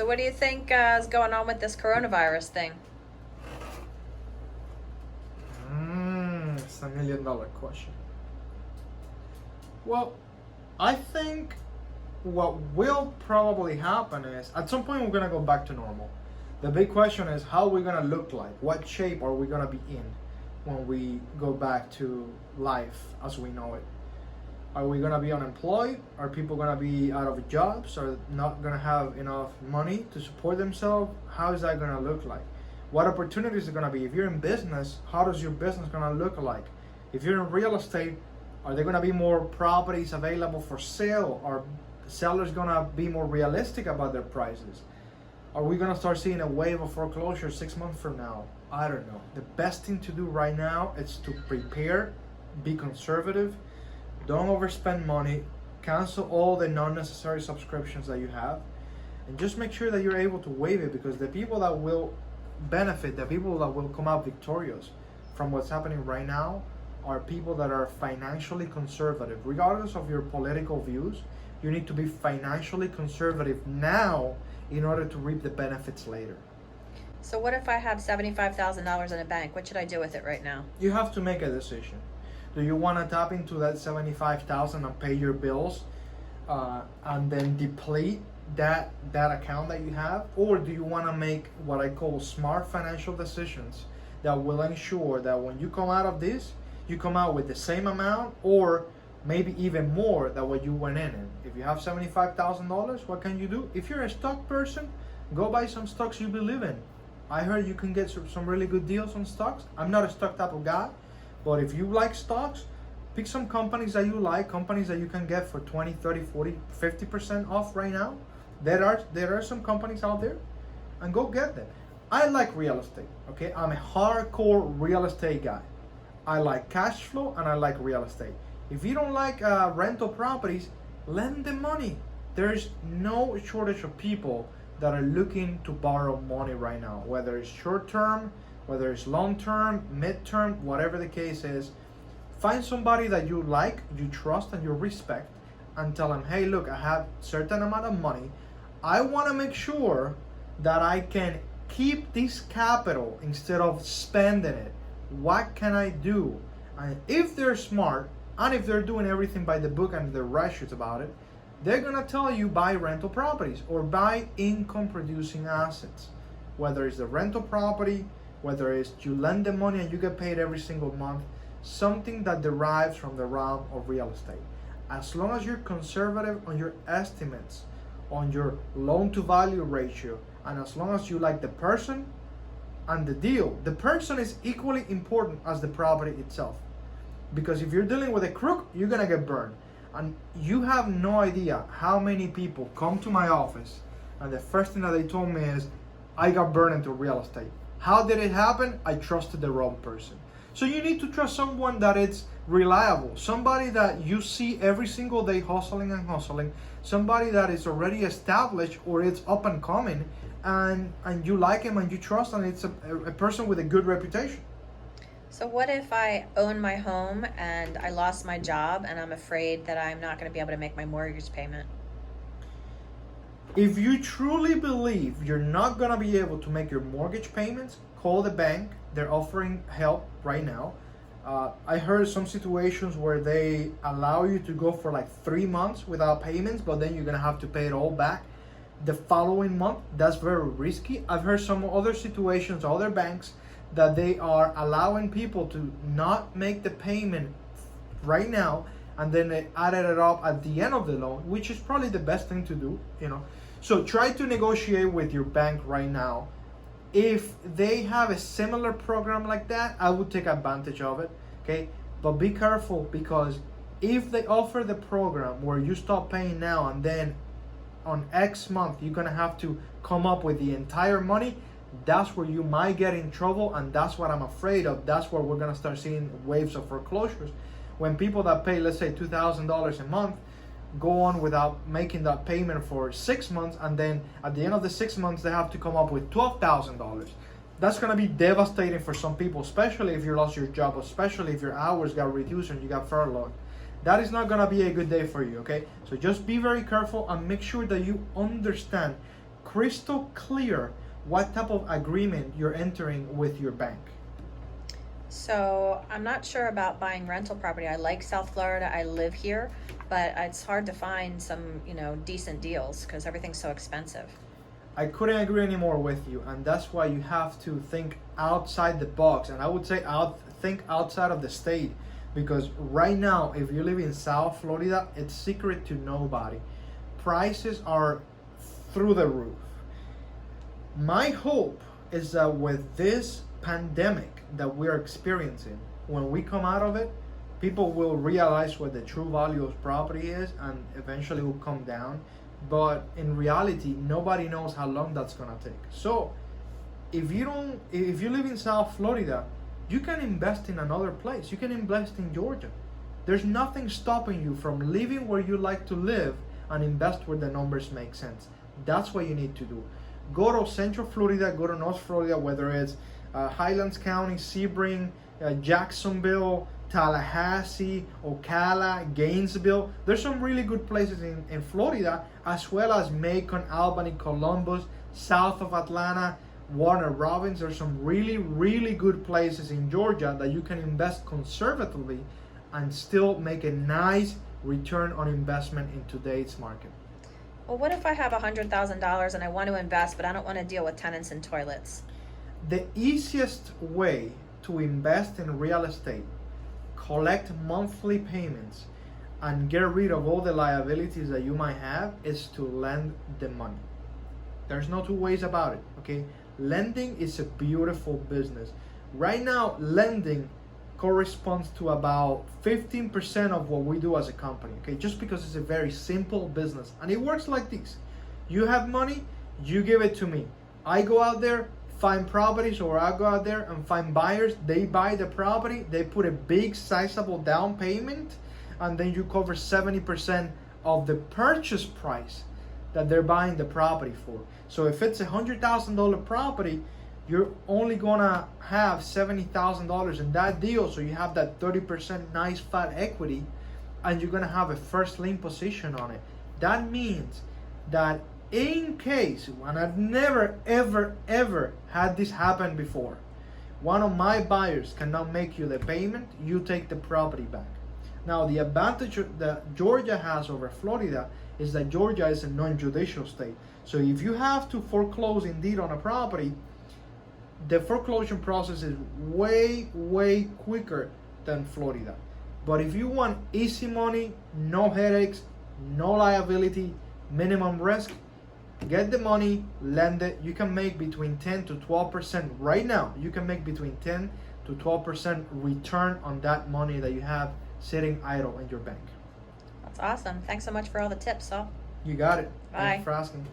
So what do you think is going on with this coronavirus thing? It's $1 million question. Well, I think what will probably happen is at some point we're gonna go back to normal. The big question is how we're gonna look like. What shape are we gonna be in when we go back to life as we know it? Are we gonna be unemployed? Are people gonna be out of jobs? Are not gonna have enough money to support themselves? How is that gonna look like? What opportunities are gonna be? If you're in business, how does your business gonna look like? If you're in real estate, are there gonna be more properties available for sale? Are sellers gonna be more realistic about their prices? Are we gonna start seeing a wave of foreclosure 6 months from now? I don't know. The best thing to do right now is to prepare, be conservative, don't overspend money, cancel all the non-necessary subscriptions that you have, and just make sure that you're able to waive it, because the people that will benefit, the people that will come out victorious from what's happening right now are people that are financially conservative. Regardless of your political views, you need to be financially conservative now in order to reap the benefits later. So what if I have $75,000 in a bank? What should I do with it right now? You have to make a decision. Do you want to tap into that $75,000 and pay your bills and then deplete that account that you have? Or do you want to make what I call smart financial decisions that will ensure that when you come out of this, you come out with the same amount or maybe even more than what you went in? If you have $75,000, what can you do? If you're a stock person, go buy some stocks you believe in. I heard you can get some really good deals on stocks. I'm not a stock type of guy, but if you like stocks, pick some companies that you like, companies that you can get for 20, 30, 40, 50% off right now. There are some companies out there, and go get them. I like real estate, okay? I'm a hardcore real estate guy. I like cash flow and I like real estate. If you don't like rental properties, lend them money. There's no shortage of people that are looking to borrow money right now, whether it's short term, whether it's long term, mid term, whatever the case is. Find somebody that you like, you trust, and you respect, and tell them, hey, look, I have certain amount of money. I want to make sure that I can keep this capital instead of spending it. What can I do? And if they're smart, and if they're doing everything by the book and they're righteous about it, they're gonna tell you buy rental properties or buy income producing assets. Whether it's the rental property, whether it's you lend the money and you get paid every single month, something that derives from the realm of real estate. As long as you're conservative on your estimates, on your loan to value ratio, and as long as you like the person and the deal, the person is equally important as the property itself. Because if you're dealing with a crook, you're gonna get burned. And you have no idea how many people come to my office and the first thing that they told me is, I got burned into real estate. How did it happen? I trusted the wrong person. So you need to trust someone that is reliable, somebody that you see every single day hustling, somebody that is already established or it's up and coming, and you like him and you trust, and it's a person with a good reputation. So what if I own my home and I lost my job and I'm afraid that I'm not going to be able to make my mortgage payment? If you truly believe you're not going to be able to make your mortgage payments, call the bank. They're offering help right now. I heard some situations where they allow you to go for like 3 months without payments, but then you're going to have to pay it all back the following month. That's very risky. I've heard some other situations, other banks, that they are allowing people to not make the payment right now, and then they added it up at the end of the loan, which is probably the best thing to do, you know. So try to negotiate with your bank right now. If they have a similar program like that, I would take advantage of it, okay? But be careful, because if they offer the program where you stop paying now and then on X month you're gonna have to come up with the entire money, that's where you might get in trouble, and that's what I'm afraid of. That's where we're gonna start seeing waves of foreclosures. When people that pay, let's say, $2,000 a month go on without making that payment for 6 months, and then at the end of the 6 months they have to come up with $12,000. That's gonna be devastating for some people, especially if you lost your job, especially if your hours got reduced and you got furloughed. That is not gonna be a good day for you, okay? So just be very careful and make sure that you understand crystal clear what type of agreement you're entering with your bank. So I'm not sure about buying rental property. I like South Florida. I live here, but it's hard to find some, decent deals because everything's so expensive. I couldn't agree anymore with you, and that's why you have to think outside the box. And I would say think outside of the state, because right now, if you live in South Florida, it's secret to nobody. Prices are through the roof. My hope is that with this pandemic that we're experiencing, when we come out of it, people will realize what the true value of property is and eventually will come down. But in reality, nobody knows how long that's gonna take. So if you live in South Florida, you can invest in another place. You can invest in Georgia. There's nothing stopping you from living where you like to live and invest where the numbers make sense. That's what you need to do. Go to Central Florida, go to North Florida, whether it's Highlands County, Sebring, Jacksonville, Tallahassee, Ocala, Gainesville. There's some really good places in Florida, as well as Macon, Albany, Columbus, south of Atlanta, Warner Robins. There's some really, really good places in Georgia that you can invest conservatively and still make a nice return on investment in today's market. Well, what if I have $100,000 and I want to invest, but I don't want to deal with tenants and toilets? The easiest way to invest in real estate, collect monthly payments, and get rid of all the liabilities that you might have is to lend the money. There's no two ways about it, okay? Lending is a beautiful business. Right now, lending corresponds to about 15% of what we do as a company, okay? Just because it's a very simple business. And it works like this. You have money, you give it to me. I go out there, find properties, or I go out there and find buyers. They buy the property, they put a big sizable down payment, and then you cover 70% of the purchase price that they're buying the property for. So if it's $100,000 property, you're only gonna have $70,000 in that deal. So you have that 30% nice fat equity, and you're gonna have a first lien position on it. That means that in case, and I've never ever had this happen before, one of my buyers cannot make you the payment, you take the property back. Now the advantage that Georgia has over Florida is that Georgia is a non-judicial state. So if you have to foreclose indeed on a property, the foreclosure process is way quicker than Florida. But if you want easy money, no headaches, no liability, minimum risk, get the money, lend it. You can make between 10 to 12% right now. You can make between 10 to 12% return on that money that you have sitting idle in your bank. That's awesome. Thanks so much for all the tips, Saul. You got it. Bye. Thanks for asking.